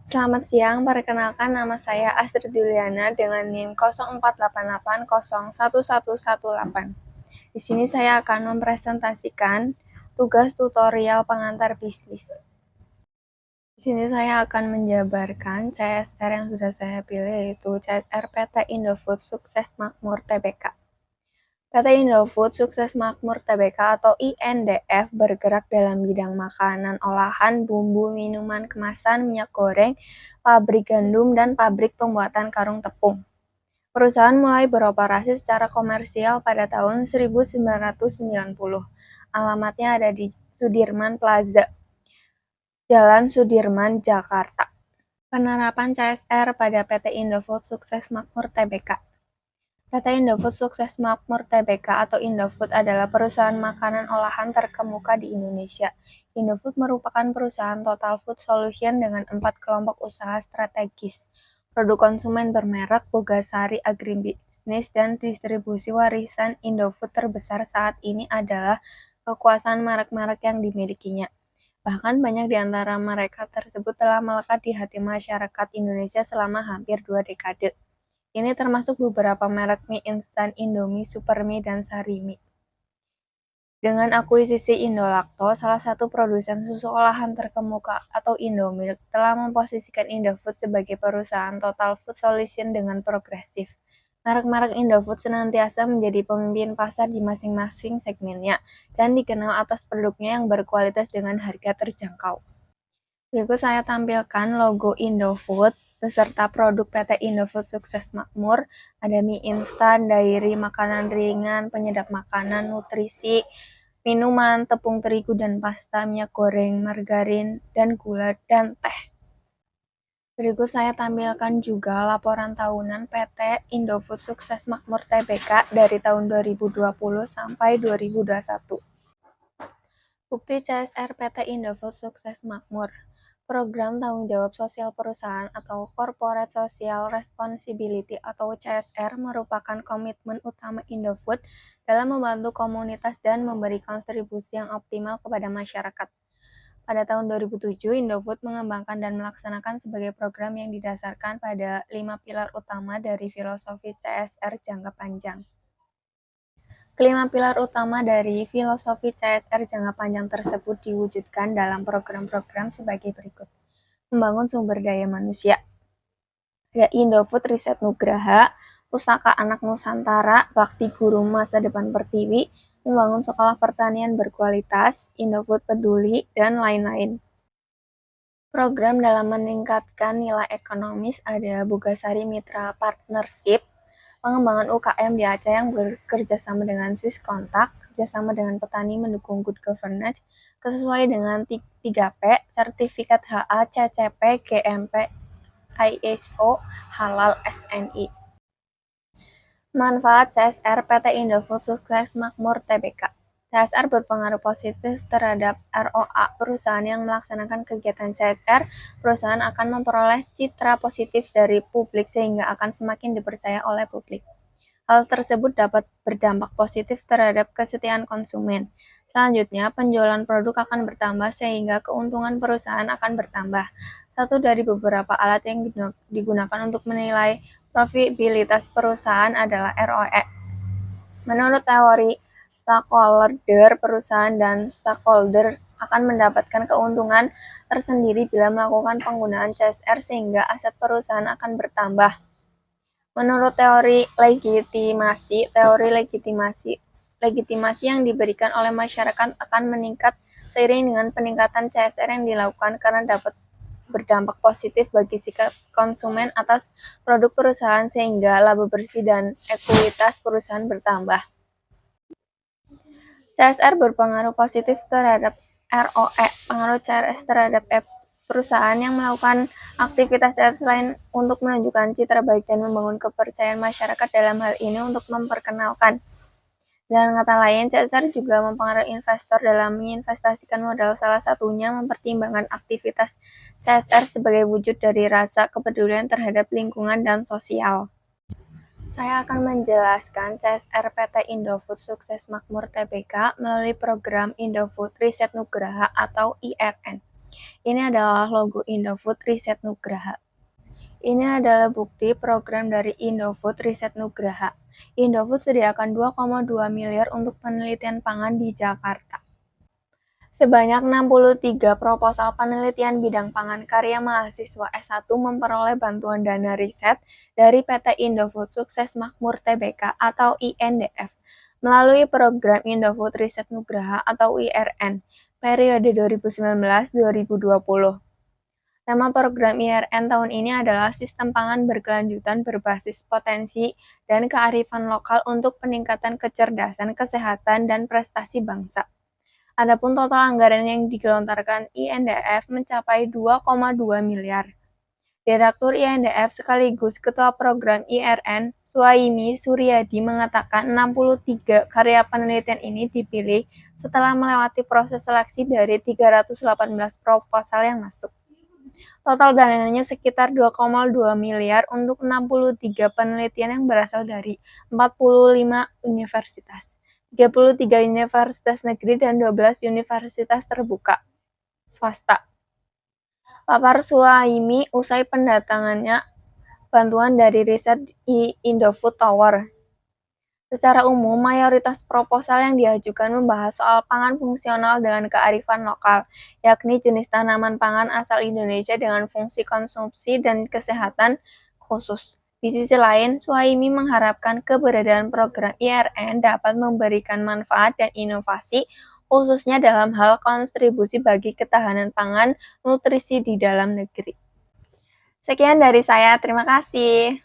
Selamat siang, perkenalkan nama saya Astrid Juliana dengan NIM 0488011118. Di sini saya akan mempresentasikan tugas tutorial pengantar bisnis. Di sini saya akan menjabarkan CSR yang sudah saya pilih, yaitu CSR PT Indofood Sukses Makmur Tbk. PT Indofood Sukses Makmur Tbk atau INDF bergerak dalam bidang makanan olahan, bumbu, minuman kemasan, minyak goreng, pabrik gandum, dan pabrik pembuatan karung tepung. Perusahaan mulai beroperasi secara komersial pada tahun 1990. Alamatnya ada di Sudirman Plaza, Jalan Sudirman, Jakarta. Penerapan CSR pada PT Indofood Sukses Makmur Tbk. PT Indofood Sukses Makmur Tbk atau Indofood adalah perusahaan makanan olahan terkemuka di Indonesia. Indofood merupakan perusahaan total food solution dengan 4 kelompok usaha strategis. Produk konsumen bermerek Bogasari Agribisnis dan distribusi warisan Indofood terbesar saat ini adalah kekuasaan merek-merek yang dimilikinya. Bahkan banyak di antara mereka tersebut telah melekat di hati masyarakat Indonesia selama hampir 2 dekade. Ini termasuk beberapa merek mie instan Indomie, Supermie, dan Sarimi. Dengan akuisisi Indolacto, salah satu produsen susu olahan terkemuka atau Indomilk, telah memposisikan Indofood sebagai perusahaan total food solution dengan progresif. Merek-merek Indofood senantiasa menjadi pemimpin pasar di masing-masing segmennya dan dikenal atas produknya yang berkualitas dengan harga terjangkau. Berikut saya tampilkan logo Indofood beserta produk PT Indofood Sukses Makmur. Ada mie instan, dairy, makanan ringan, penyedap makanan, nutrisi, minuman, tepung terigu dan pasta, minyak goreng, margarin, dan gula, dan teh. Berikut saya tampilkan juga laporan tahunan PT Indofood Sukses Makmur Tbk dari tahun 2020 sampai 2021. Bukti CSR PT Indofood Sukses Makmur. Program Tanggung Jawab Sosial Perusahaan atau Corporate Social Responsibility atau CSR merupakan komitmen utama Indofood dalam membantu komunitas dan memberi kontribusi yang optimal kepada masyarakat. Pada tahun 2007, Indofood mengembangkan dan melaksanakan sebagai program yang didasarkan pada 5 pilar utama dari filosofi CSR jangka panjang. Kelima pilar utama dari filosofi CSR jangka panjang tersebut diwujudkan dalam program-program sebagai berikut. Membangun sumber daya manusia. Ada Indofood Riset Nugraha, Pustaka Anak Nusantara, Bakti Guru Masa Depan Pertiwi, membangun sekolah pertanian berkualitas, Indofood Peduli, dan lain-lain. Program dalam meningkatkan nilai ekonomis ada Bogasari Mitra Partnership, pengembangan UKM di Aceh yang bekerja sama dengan Swiss Contact, kerjasama dengan petani mendukung good governance, sesuai dengan 3P, sertifikat HA, CCP, GMP, ISO, Halal, SNI. Manfaat CSR PT Indofood Sukses Makmur Tbk. CSR berpengaruh positif terhadap ROA. Perusahaan yang melaksanakan kegiatan CSR, perusahaan akan memperoleh citra positif dari publik sehingga akan semakin dipercaya oleh publik. Hal tersebut dapat berdampak positif terhadap kesetiaan konsumen. Selanjutnya, penjualan produk akan bertambah sehingga keuntungan perusahaan akan bertambah. Satu dari beberapa alat yang digunakan untuk menilai profitabilitas perusahaan adalah ROE. Menurut teori stakeholder, perusahaan dan stakeholder akan mendapatkan keuntungan tersendiri bila melakukan penggunaan CSR sehingga aset perusahaan akan bertambah. Menurut teori legitimasi yang diberikan oleh masyarakat akan meningkat seiring dengan peningkatan CSR yang dilakukan karena dapat berdampak positif bagi sikap konsumen atas produk perusahaan sehingga laba bersih dan ekuitas perusahaan bertambah. CSR berpengaruh positif terhadap ROE. Pengaruh CSR terhadap perusahaan yang melakukan aktivitas lain untuk menunjukkan citra baik dan membangun kepercayaan masyarakat dalam hal ini untuk memperkenalkan. Dengan kata lain, CSR juga mempengaruhi investor dalam menginvestasikan modal, salah satunya mempertimbangkan aktivitas CSR sebagai wujud dari rasa kepedulian terhadap lingkungan dan sosial. Saya akan menjelaskan CSR PT Indofood Sukses Makmur Tbk melalui program Indofood Riset Nugraha atau IRN. Ini adalah logo Indofood Riset Nugraha. Ini adalah bukti program dari Indofood Riset Nugraha. Indofood sediakan 2,2 miliar untuk penelitian pangan di Jakarta. Sebanyak 63 proposal penelitian bidang pangan karya mahasiswa S1 memperoleh bantuan dana riset dari PT Indofood Sukses Makmur Tbk atau INDF melalui program Indofood Riset Nugraha atau IRN periode 2019-2020. Nama program IRN tahun ini adalah Sistem Pangan Berkelanjutan Berbasis Potensi dan Kearifan Lokal untuk Peningkatan Kecerdasan, Kesehatan, dan Prestasi Bangsa. Adapun total anggaran yang digelontorkan INDF mencapai 2,2 miliar. Direktur INDF sekaligus Ketua Program IRN, Suhaimi Suryadi mengatakan 63 karya penelitian ini dipilih setelah melewati proses seleksi dari 318 proposal yang masuk. Total dananya sekitar 2,2 miliar untuk 63 penelitian yang berasal dari 45 universitas. 33 universitas negeri dan 12 universitas terbuka swasta. Papar Suhaimi usai pendatangannya bantuan dari riset Indofood Tower. Secara umum, mayoritas proposal yang diajukan membahas soal pangan fungsional dengan kearifan lokal, yakni jenis tanaman pangan asal Indonesia dengan fungsi konsumsi dan kesehatan khusus. Di sisi lain, Suhaimi mengharapkan keberadaan program IRN dapat memberikan manfaat dan inovasi, khususnya dalam hal kontribusi bagi ketahanan pangan nutrisi di dalam negeri. Sekian dari saya, terima kasih.